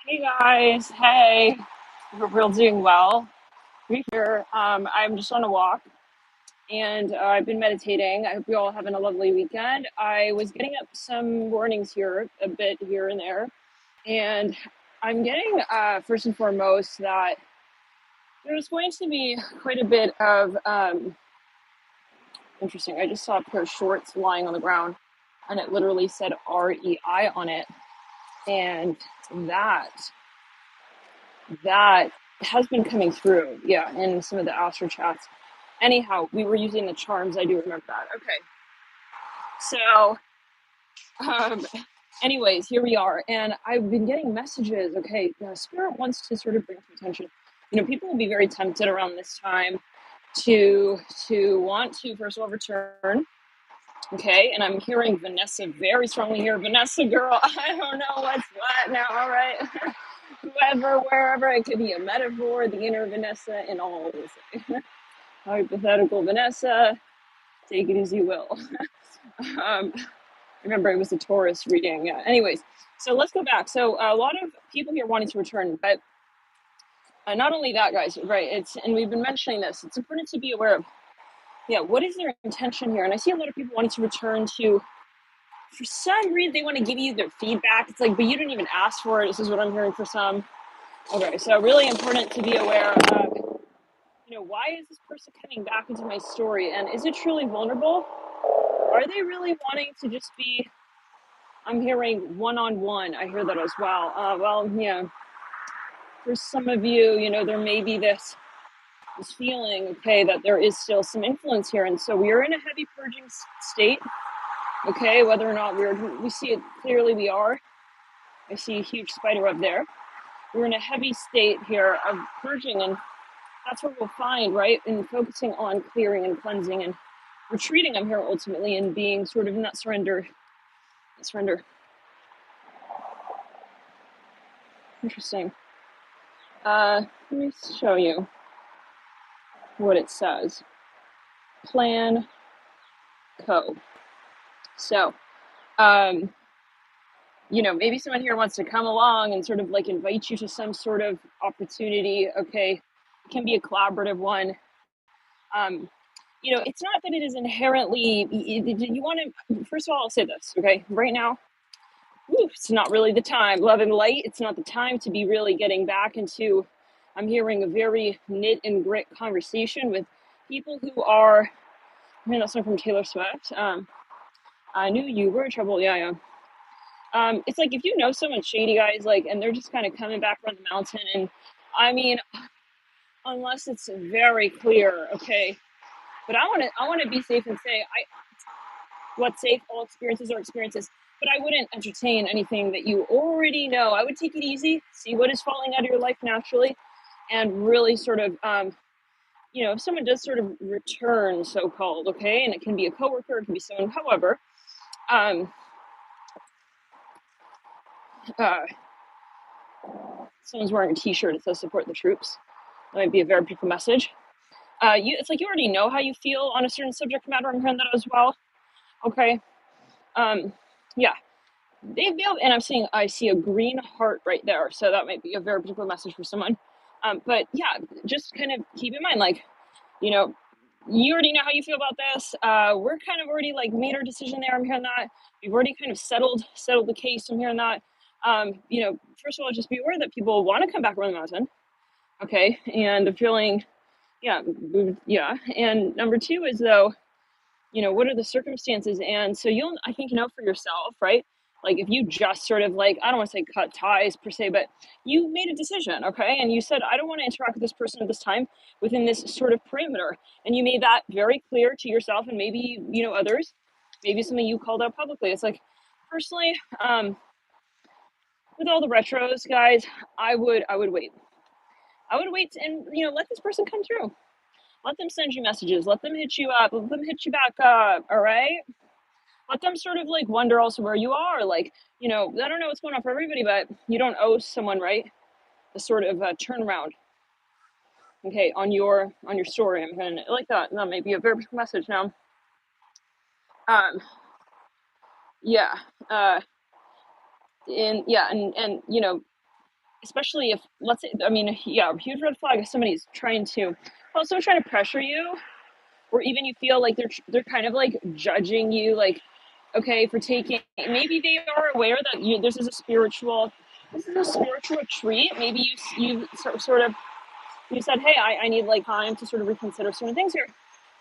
Hey guys, hey, hope we're all doing well. We're here. I'm just on a walk and I've been meditating. I hope you all having a lovely weekend. I was getting up some warnings here, a bit here and there, and I'm getting first and foremost that there's going to be quite a bit of interesting. I just saw a pair of shorts lying on the ground and it literally said REI on it, and that that has been coming through, yeah, in some of the Astro chats. Anyhow, we were using the charms. I do remember that. Okay, so, um, anyways, here we are, and I've been getting messages. Okay, Spirit wants to sort of bring to attention. People will be very tempted around this time to want to first of all return. Okay, and I'm hearing Vanessa very strongly here. Vanessa, girl, I don't know what's what now. All right. Whoever, wherever, it could be a metaphor, the inner Vanessa, and all this. Hypothetical Vanessa, take it as you will. Remember, it was a Taurus reading. Yeah. Anyways, so let's go back. So a lot of people here wanting to return, but not only that, guys, right? And we've been mentioning this. It's important to be aware of, what is their intention here? And I see a lot of people wanting to return to, for some reason, they want to give you their feedback. It's like, but you didn't even ask for it. This is what I'm hearing for some. Okay, so really important to be aware of, why is this person coming back into my story? And is it truly vulnerable? Are they really wanting to just be, I'm hearing one-on-one. I hear that as well. For some of you, there may be this feeling, okay, that there is still some influence here. And so we are in a heavy purging state, okay, whether or not we see it clearly, we are. I see a huge spider web there. We're in a heavy state here of purging, and that's what we'll find, right? And focusing on clearing and cleansing and retreating, I'm here ultimately, and being sort of in that surrender. Interesting. Let me show you what it says. Plan Co. So, maybe someone here wants to come along and sort of like invite you to some sort of opportunity. Okay, it can be a collaborative one. It's not that it is inherently, you want to, first of all, I'll say this, okay? Right now, it's not really the time. Love and light, it's not the time to be really getting back into, I'm hearing a very knit and grit conversation with people who are, that's not from Taylor Swift. I knew you were in trouble. Yeah. It's like if you know someone shady, guys, like, and they're just kind of coming back from the mountain, and I mean, unless it's very clear, okay. But I want to be safe and say, what's safe? All experiences are experiences. But I wouldn't entertain anything that you already know. I would take it easy, see what is falling out of your life naturally, and really sort of, if someone does sort of return, so-called, okay, and it can be a coworker, it can be someone, however, someone's wearing a t-shirt that says support the troops. That might be a very beautiful message. It's like you already know how you feel on a certain subject matter. I'm hearing that as well. Okay. Yeah. And I see a green heart right there. So that might be a very particular message for someone. But yeah, just kind of keep in mind, like, you already know how you feel about this. We're kind of already like made our decision there. I'm hearing that. We've already kind of settled the case. I'm hearing that. First of all, just be aware that people want to come back around the mountain. Okay. And the feeling, yeah. And number two is though, what are the circumstances? And so I think, for yourself, right? Like if you just sort of like, I don't want to say cut ties per se, but you made a decision, okay? And you said, I don't want to interact with this person at this time within this sort of perimeter. And you made that very clear to yourself and maybe, others, maybe something you called out publicly. It's like, personally, with all the retros, guys, I would wait. I would wait and, let this person come through. Let them send you messages. Let them hit you up. Let them hit you back up. All right. Let them sort of like wonder also where you are. Like, I don't know what's going on for everybody, but you don't owe someone, right, a sort of turnaround. Okay, on your story. I'm kind of like that. That may be a very big message now. Yeah. And especially if, let's say, I mean, yeah, a huge red flag if somebody's trying to, well, someone's trying to pressure you, or even you feel like they're kind of like judging you, like, okay, for taking, maybe they are aware that this is a spiritual retreat. Maybe you sort of, you said, hey, I need like time to sort of reconsider certain things here.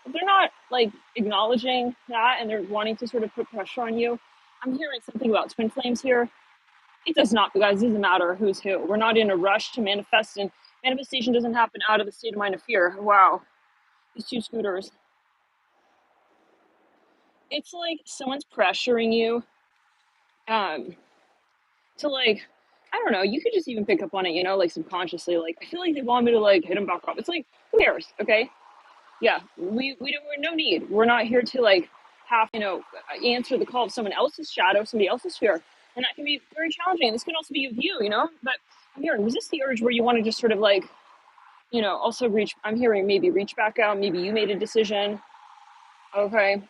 If they're not like acknowledging that and they're wanting to sort of put pressure on you, I'm hearing something about twin flames here. It does not, guys. It doesn't matter who's who. We're not in a rush to manifest, and manifestation doesn't happen out of the state of mind of fear. Wow, these two scooters. It's like someone's pressuring you um, to like, I don't know. You could just even pick up on it, like subconsciously. Like, I feel like they want me to like hit them back up. It's like, who cares? Okay, yeah, we don't. We're no need. We're not here to like have answer the call of someone else's shadow, somebody else's fear, and that can be very challenging. This can also be of you, But I'm hearing resist the urge where you want to just sort of like, also reach. I'm hearing maybe reach back out. Maybe you made a decision, okay,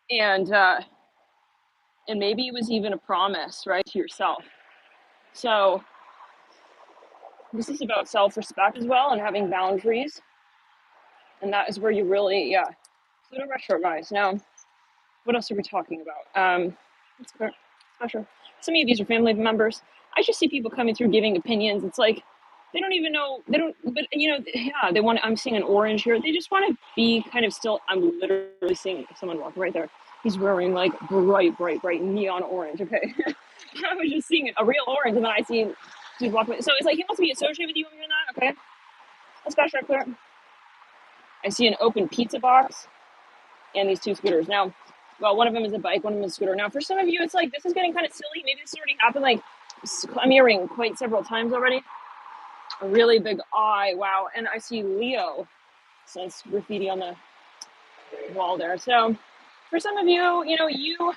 and maybe it was even a promise, right, to yourself. So this is about self-respect as well and having boundaries, and that is where you really, yeah. Pluto retro, guys. Now, what else are we talking about? Let's go. Special. Some of these are family members. I just see people coming through giving opinions. It's like they don't even know. They don't. But yeah, they want. I'm seeing an orange here. They just want to be kind of still. I'm literally seeing someone walking right there. He's wearing like bright neon orange. Okay, I was just seeing a real orange, and then I see dude walking. So it's like he wants to be associated with you when you're not. Okay, that's special clear. I see an open pizza box and these two scooters. Now, well, one of them is a bike, one of them is a scooter. Now, for some of you, it's like, this is getting kind of silly. Maybe this already happened, like, I'm hearing quite several times already. A really big eye, wow. And I see Leo, so it's graffiti on the wall there. So, for some of you, you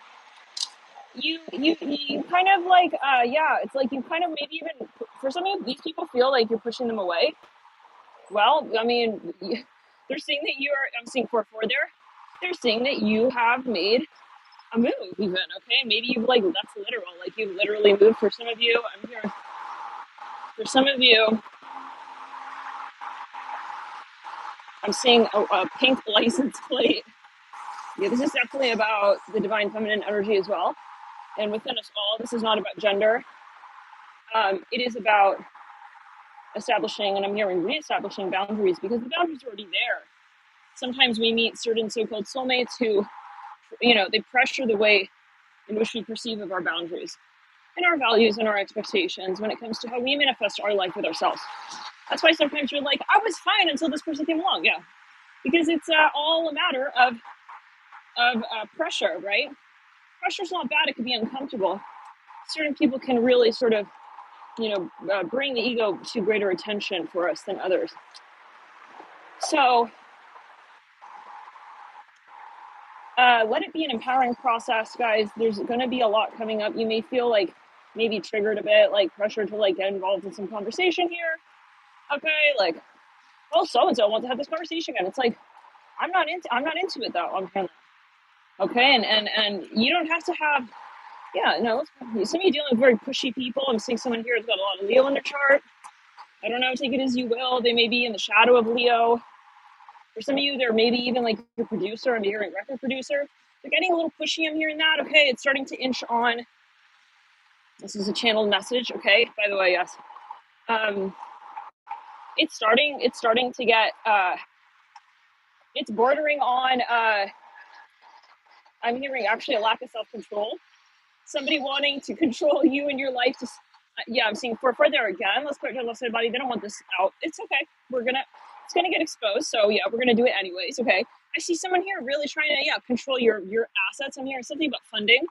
kind of like, yeah, it's like you kind of maybe even, for some of you, these people feel like you're pushing them away. Well, I mean, they're saying that I'm seeing 4-4 there. They're saying that you have made a move even, okay? Maybe you've like, that's literal, like you've literally moved. For some of you, I'm here. For some of you, I'm seeing a pink license plate. Yeah, this is definitely about the divine feminine energy as well. And within us all, this is not about gender. It is about establishing, and I'm hearing reestablishing boundaries, because the boundaries are already there. Sometimes we meet certain so-called soulmates who, they pressure the way in which we perceive of our boundaries and our values and our expectations when it comes to how we manifest our life with ourselves. That's why sometimes you're like, I was fine until this person came along. Yeah, because it's all a matter of pressure, right? Pressure's not bad. It could be uncomfortable. Certain people can really sort of, bring the ego to greater attention for us than others. So let it be an empowering process, guys. There's going to be a lot coming up. You may feel like maybe triggered a bit, like pressure to like get involved in some conversation here. Okay, like, well, so and so wants to have this conversation again. It's like, I'm not into it though. Okay, and you don't have to have. Yeah, no. Some of you dealing with very pushy people. I'm seeing someone here who's got a lot of Leo in their chart. I don't know. Take it as you will. They may be in the shadow of Leo. For some of you, they're maybe even like your producer. I'm hearing record producer. They're getting a little pushy. I'm hearing that. Okay, it's starting to inch on. This is a channeled message. Okay, by the way, yes. It's starting to get. It's bordering on. I'm hearing actually a lack of self-control. Somebody wanting to control you and your life. Yeah, I'm seeing for there again. Let's put your left side body. They don't want this out. It's okay. It's gonna get exposed. So yeah, we're gonna do it anyways. Okay. I see someone here really trying to control your assets. I'm hearing something about funding.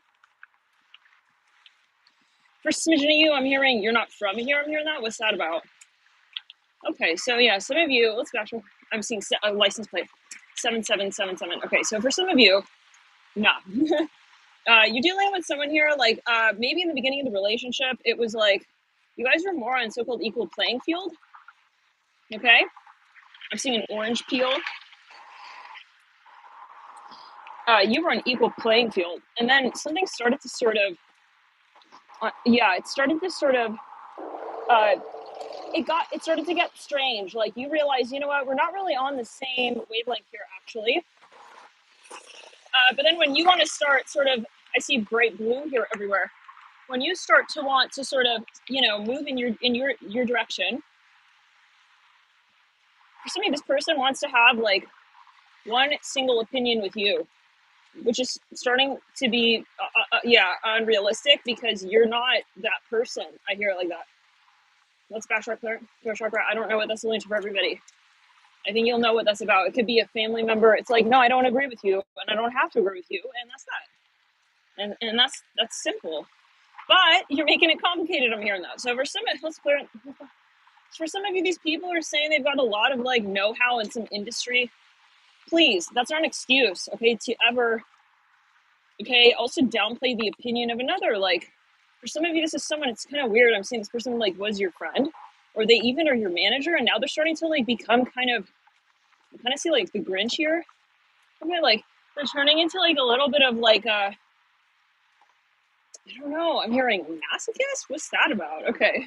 For smidgen of you, I'm hearing you're not from here. I'm hearing that. What's that about? Okay, so yeah, some of you. Let's go. I'm seeing a license plate 7777. Okay, so for some of you, nah. You're dealing with someone here, like maybe in the beginning of the relationship, it was like you guys were more on so-called equal playing field. Okay, I'm seeing an orange peel. You were on equal playing field, and then something started to sort of Yeah, it started to sort of, uh, it started to get strange. Like you realize, you know what, we're not really on the same wavelength here, actually. But then when you want to start sort of, I see bright blue here everywhere. When you start to want to sort of, move in your direction, for some of you, this person wants to have like one single opinion with you, which is starting to be, yeah, unrealistic because you're not that person. I hear it like that. Let's backtrack there. I don't know what that's linked for everybody. I think you'll know what that's about. It could be a family member. It's like, no, I don't agree with you, and I don't have to agree with you, and that's that. And that's simple. But you're making it complicated. I'm hearing that. So for some, let's clear it. For some of you, these people are saying they've got a lot of like know-how in some industry. Please, that's not an excuse, okay, to ever, okay, also downplay the opinion of another. Like, for some of you, this is someone, it's kind of weird. I'm seeing this person like was your friend, or they even are your manager, and now they're starting to like become I kind of see like the Grinch here. Okay, like they're turning into like a little bit of like I don't know. I'm hearing masochist. What's that about? Okay,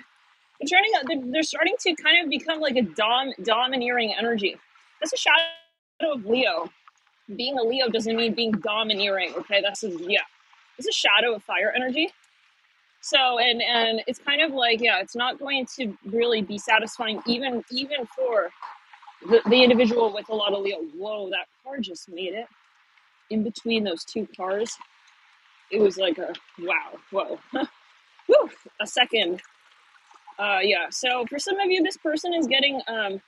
they're starting to kind of become like a domineering energy. That's a shadow of Leo. Being a Leo doesn't mean being domineering. Okay, it's a shadow of fire energy. So and it's kind of like, yeah, it's not going to really be satisfying even for the individual with a lot of Leo. Whoa, that car just made it in between those two cars. It was like a wow, whoa, whew, a second. Yeah. So for some of you, this person is getting kind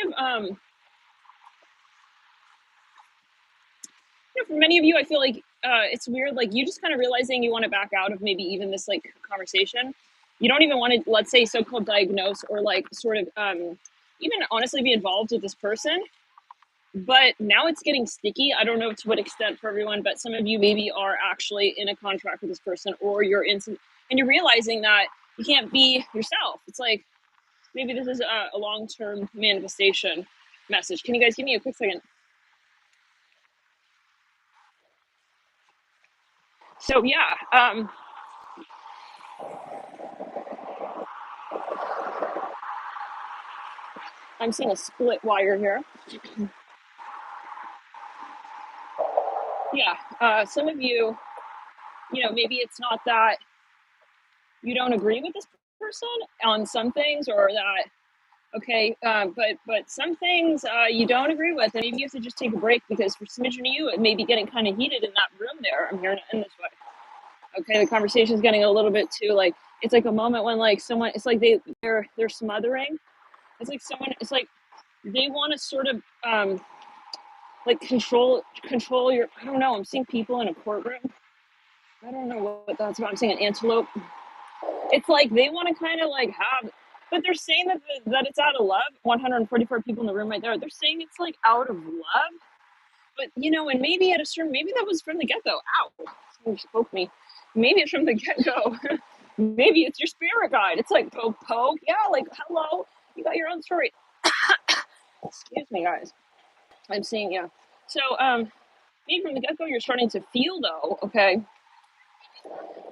of for many of you, I feel like it's weird. Like you just kind of realizing you want to back out of maybe even this like conversation. You don't even want to, let's say, so-called diagnose or like sort of even honestly be involved with this person. But now it's getting sticky. I don't know to what extent for everyone, but some of you maybe are actually in a contract with this person, or you're in some, and you're realizing that you can't be yourself. It's like maybe this is a long-term manifestation message. Can you guys give me a quick second? So yeah, I'm seeing a split wire here. Yeah, some of you, maybe it's not that you don't agree with this person on some things, or that okay, but some things you don't agree with, and maybe you have to just take a break because for some of you, it may be getting kind of heated in that room there. I'm hearing it in this way. Okay, the conversation's getting a little bit too like it's like a moment when like someone, it's like they're smothering. It's like someone, it's like they want to sort of like control your, I don't know, I'm seeing people in a courtroom. I don't know what that's about. I'm seeing an antelope. It's like they want to kind of like have, but they're saying that it's out of love. 144 people in the room right there. They're saying it's like out of love, but and maybe at a certain, maybe that was from the get go. Ow, someone spoke me. Maybe it's from the get go. Maybe it's your spirit guide. It's like poke. Yeah, like hello, you got your own story. Excuse me, guys. I'm seeing, yeah. So maybe from the get go, you're starting to feel though, okay,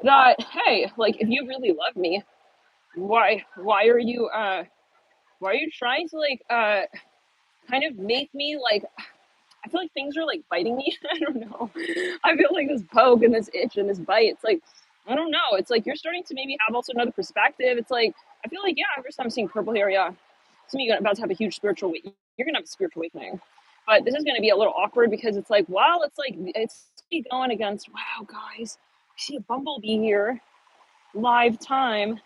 that hey, like if you really love me, why are you trying to like kind of make me like, I feel like things are like biting me. I don't know. I feel like this poke and this itch and this bite. It's like, I don't know. It's like you're starting to maybe have also another perspective. It's like, I feel like, yeah, first time I'm seeing purple here, yeah. Some of you are about to have a huge spiritual you're gonna have a spiritual awakening. But this is gonna be a little awkward because it's like, well, it's like it's going against, wow, guys. I see a bumblebee here. Live time.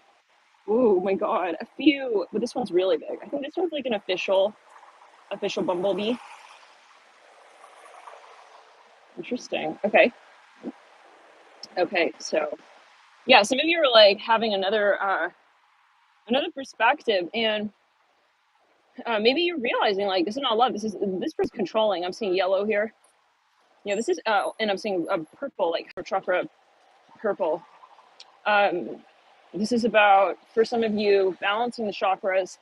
Oh my god, a few, but this one's really big. I think this one's like an official bumblebee. Interesting. Okay, so yeah, some of you are like having another perspective, and maybe you're realizing like this is not love. This person's controlling. I'm seeing yellow here. Yeah, this is and I'm seeing a purple, like chakra purple. This is about, for some of you, balancing the chakras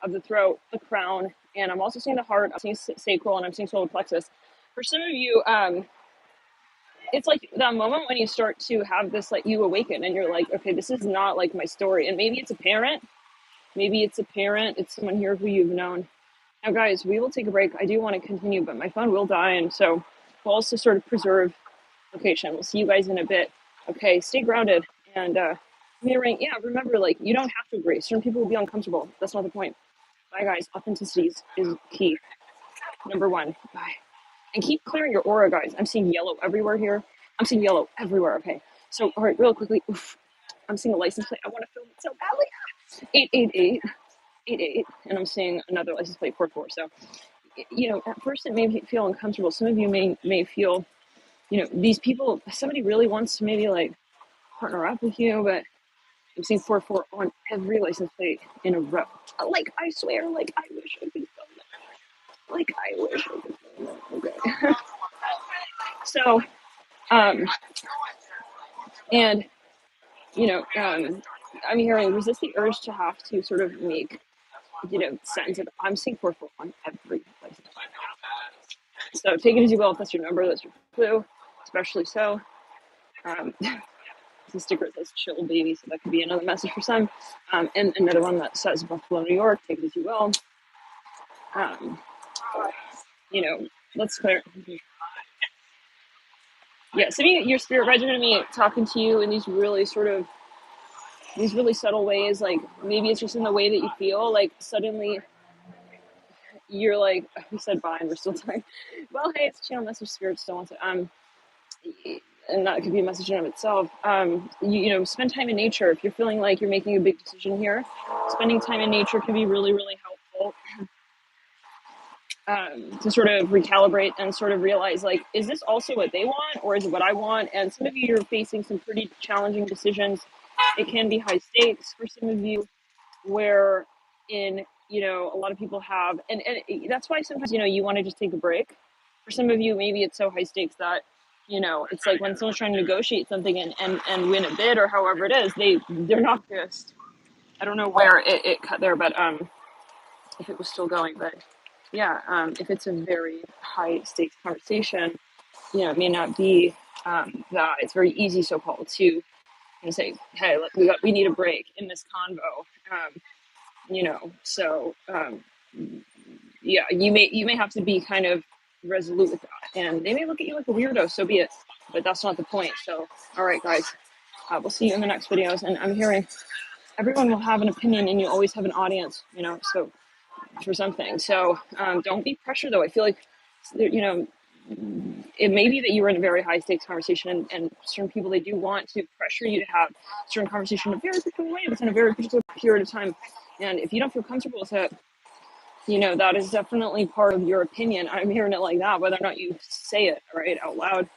of the throat, the crown, and I'm also seeing the heart. I'm seeing sacral, and I'm seeing solar plexus. For some of you, it's like that moment when you start to have this, like, you awaken and you're like, okay, this is not like my story. And maybe it's a parent, it's someone here who you've known. Now, guys, we will take a break. I do want to continue, but my phone will die. And so we'll also sort of preserve location. We'll see you guys in a bit. Okay, stay grounded. And mirroring, yeah, remember, like, you don't have to agree. Certain people will be uncomfortable. That's not the point. Bye, guys. Authenticity is key. Number one. Bye. And keep clearing your aura, guys. I'm seeing yellow everywhere here. I'm seeing yellow everywhere. Okay. So, all right, real quickly. Oof, I'm seeing a license plate. I want to film it so badly. 888. 88. And I'm seeing another license plate 44. So, you know, at first it may feel uncomfortable. Some of you may feel, you know, these people, somebody really wants to maybe like partner up with you, but I'm seeing 44 on every license plate in a row. Like, I swear, like, I wish I could film that. Like, I wish I could film that. Okay. So, and, you know, I'm hearing resist the urge to have to sort of make, you know, sense of, I'm seeing 44 on every license plate. So take it as you will. If that's your number, that's your clue, especially so. The sticker says chill baby, so that could be another message for some. And another one that says Buffalo, New York, take it as you will. You know, let's clear. Yeah, some of your spirit guides are going to be talking to you in these really subtle ways. Like, maybe it's just in the way that you feel. Like, suddenly you're like, we said bye and we're still talking. Well, hey, it's a channel message. Spirit still wants it. And that could be a message in of itself. You know, spend time in nature. If you're feeling like you're making a big decision here, spending time in nature can be really, really helpful. To sort of recalibrate and sort of realize, like, is this also what they want or is it what I want? And some of you are facing some pretty challenging decisions. It can be high stakes for some of you, where in, you know, a lot of people have, and that's why sometimes, you know, you want to just take a break. For some of you, maybe it's so high stakes that, you know, it's like when someone's trying to negotiate something and win a bid or however it is, they're not just, I don't know where it cut there, but if it was still going, but yeah, if it's a very high stakes conversation, you know, it may not be that it's very easy, so called, to say, hey, look, we need a break in this convo. You know, so yeah, you may have to be kind of resolute with that, and they may look at you like a weirdo, so be it, but that's not the point. So, all right, guys, we'll see you in the next videos. And I'm hearing everyone will have an opinion and you always have an audience, you know, so for something. So don't be pressured, though. I feel like, you know, it may be that you were in a very high stakes conversation, and certain people, they do want to pressure you to have certain conversation in a very particular way, but in a very particular period of time. And if you don't feel comfortable with it, you know, that is definitely part of your opinion. I'm hearing it like that, whether or not you say it right out loud.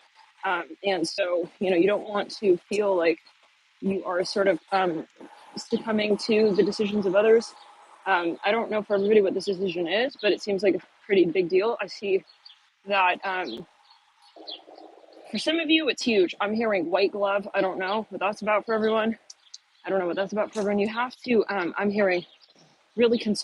And so, you know, you don't want to feel like you are sort of succumbing to the decisions of others. I don't know for everybody what this decision is, but it seems like a pretty big deal. I see that for some of you, it's huge. I'm hearing white glove. I don't know what that's about for everyone. I don't know what that's about for everyone. You have to, I'm hearing really